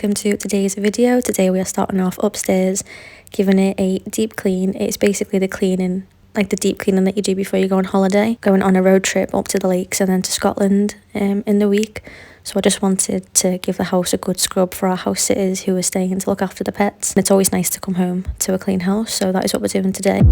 welcome to today's video. Today we are starting off upstairs, giving it a deep clean. It's basically the cleaning, like the deep cleaning that you do before you go on holiday, going on a road trip up to the lakes and then to Scotland in the week. So I just wanted to give the house a good scrub for our house sitters who are staying to look after the pets. And it's always nice to come home to a clean house, so that is what we're doing today.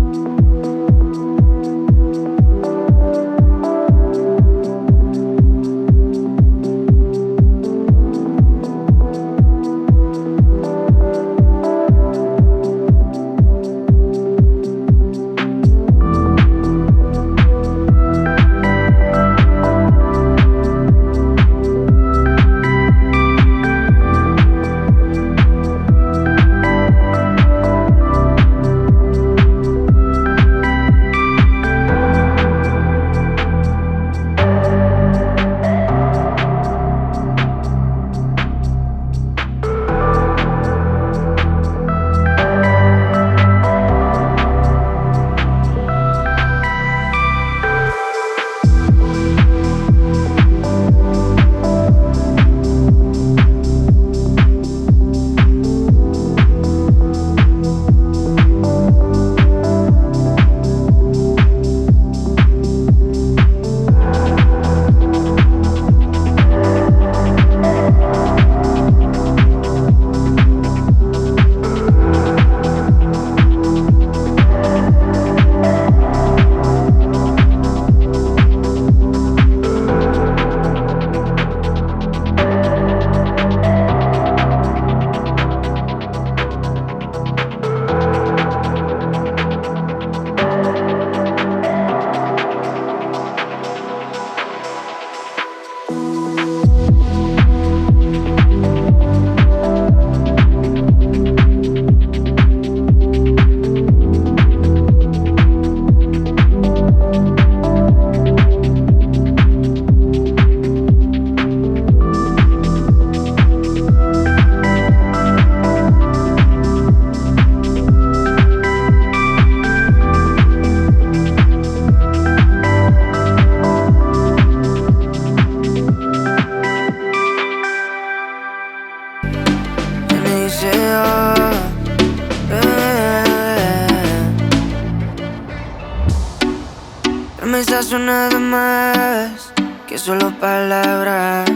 Promesas son nada más que solo palabras,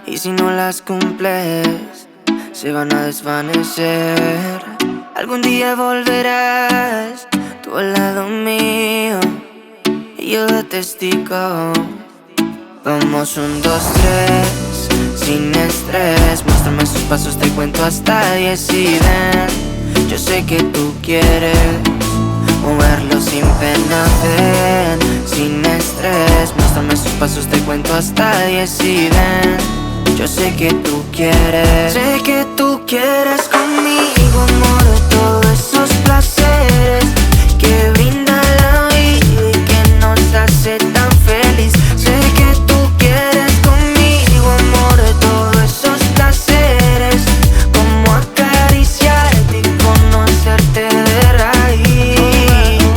y si no las cumples se van a desvanecer. Algún día volverás tú al lado mío y yo de testigo. Vamos 1, 2, 3, sin estrés. Muéstrame sus pasos, te cuento hasta 10 y ven. Yo sé que tú quieres moverlo sin pena, ven, sin estrés. Muéstrame sus pasos, te cuento hasta 10 y ven. Yo sé que tú quieres, sé que tú quieres conmigo, amor, todos esos placeres que brinda la vida y que nos hace tan feliz. Sé que tú quieres conmigo, amor, todos esos placeres, como acariciarte y conocerte de raíz.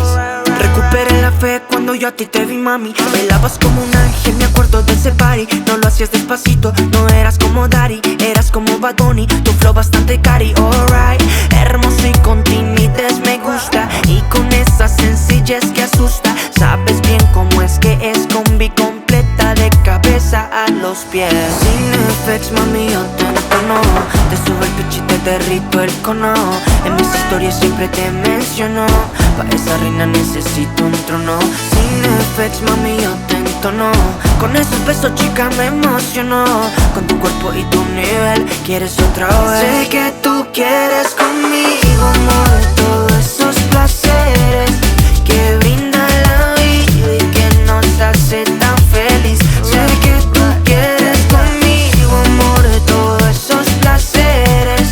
Recuperé la fe cuando yo a ti te vi, mami. Bailabas como un ángel, me acuerdo de ese party. No lo hacías despacito, no eras como Daddy, eras como Bad Bunny, tu flow bastante cari, alright. Hermoso y con timidez me gusta, y con esa sencillez que asusta. Sabes bien cómo es que es combi completa de cabeza a los pies. Sin effects, mami, yo te entono, te subo el pitch y te derrito el cono. En mis historias siempre te menciono, pa' esa reina necesito un trono. Sin effects, mami, yo te entono, con esos besos, chica, me emociono. Con tu cuerpo y tu nivel, quieres otra vez. Sé que tú quieres conmigo, amor, todos esos placeres que brinda la vida y que nos hace tan feliz. Sé que tú quieres conmigo, amor, todos esos placeres,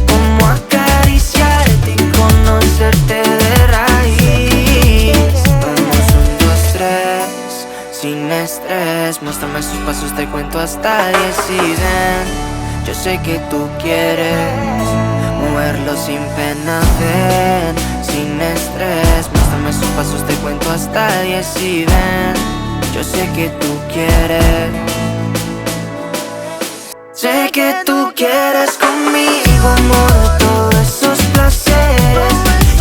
como acariciarte y conocerte de raíz. Vamos 1, 2, 3, sin estrés. Muéstrame sus pasos, te cuento hasta 10 y ven. Yo sé que tú quieres moverlo sin pena, ven, sin estrés. Muéstrame sus pasos, te cuento hasta 10 y ven. Yo sé que tú quieres. Sé que tú quieres conmigo, amor, todos esos placeres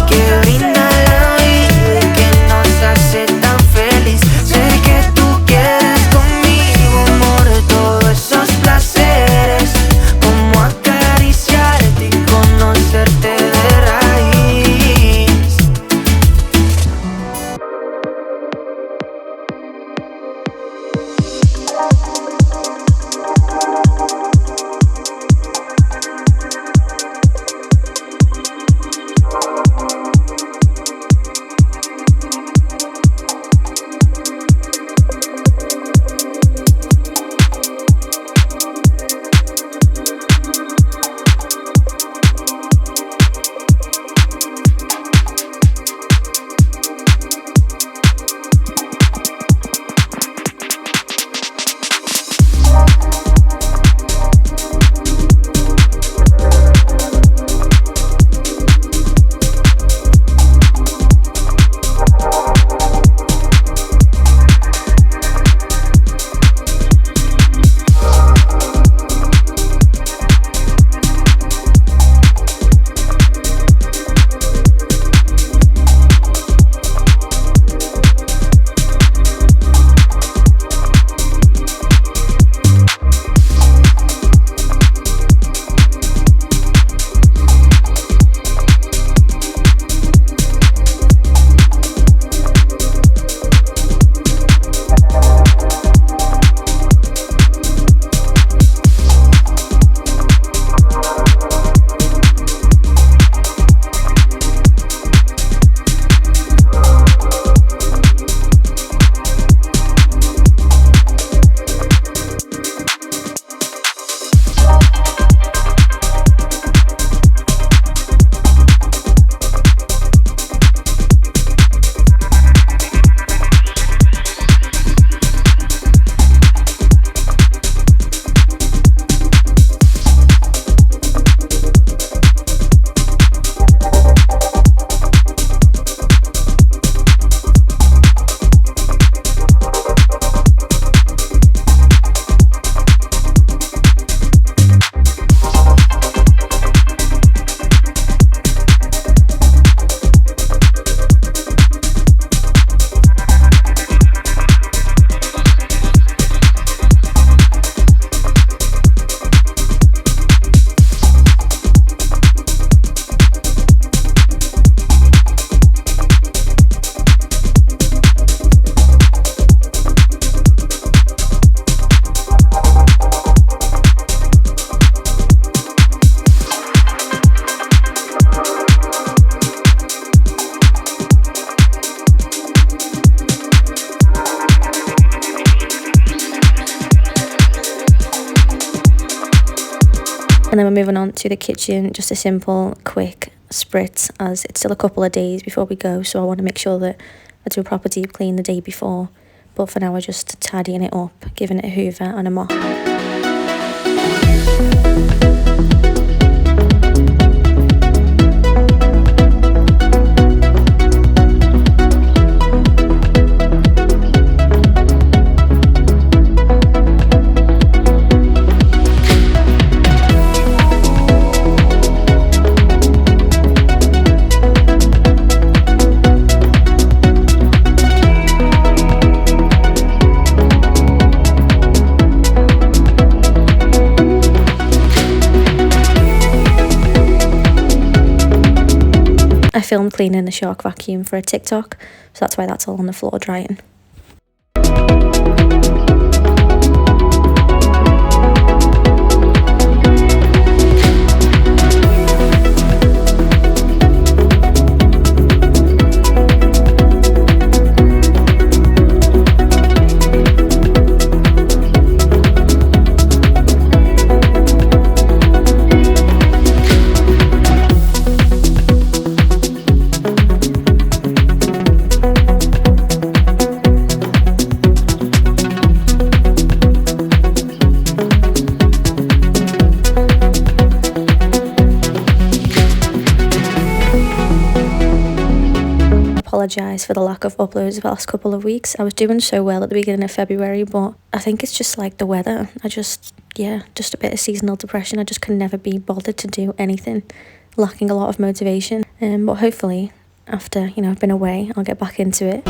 que brinda la vida y que nos hace tan feliz. Sé que tú quieres conmigo, amor, todos esos placeres, como acariciarte y conocerte de raíz. And then we're moving on to the kitchen, just a simple, quick spritz, as it's still a couple of days before we go, so I want to make sure that I do a proper deep clean the day before. But for now, we're just tidying it up, giving it a hoover and a mop. I filmed cleaning the shark vacuum for a TikTok, so that's why that's all on the floor drying. apologise for the lack of uploads the last couple of weeks. I was doing so well at the beginning of February, but I think it's just like the weather. Just a bit of seasonal depression. I just can never be bothered to do anything, lacking a lot of motivation. But hopefully after, I've been away, I'll get back into it.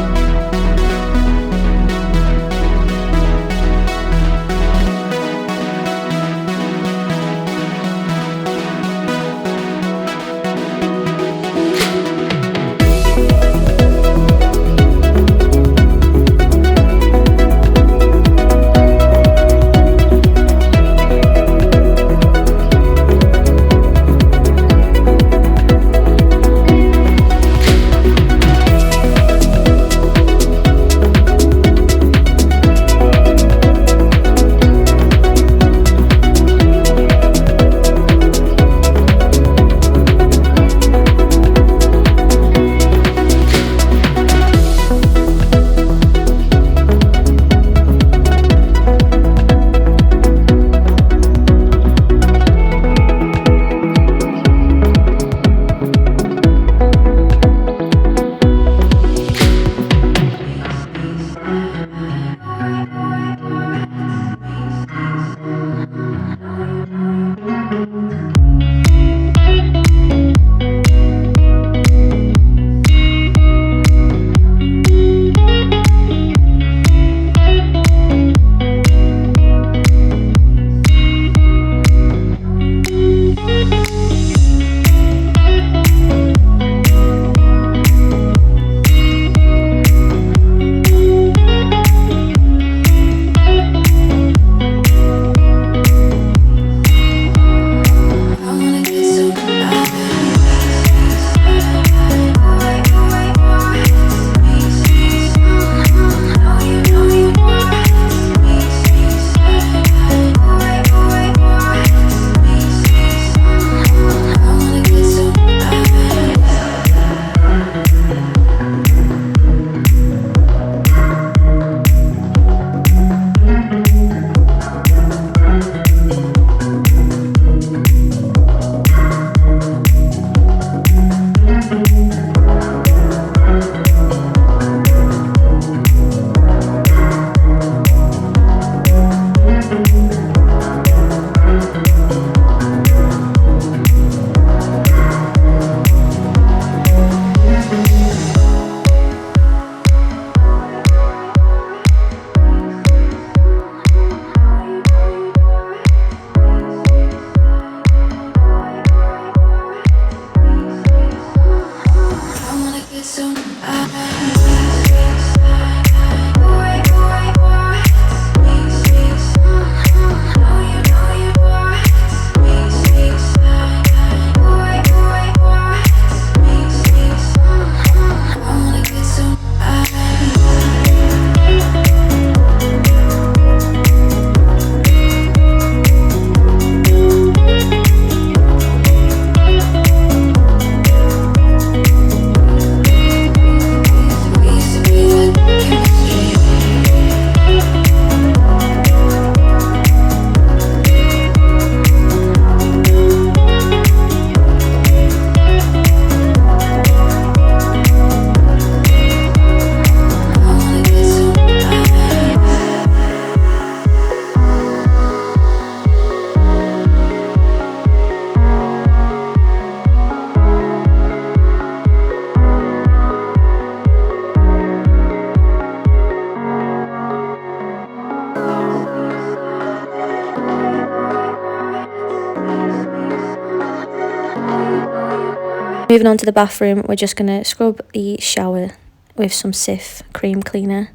Moving on to the bathroom, we're just going to scrub the shower with some Cif cream cleaner.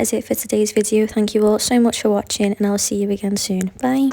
that is it for today's video. Thank you all so much for watching, and I'll see you again soon. Bye.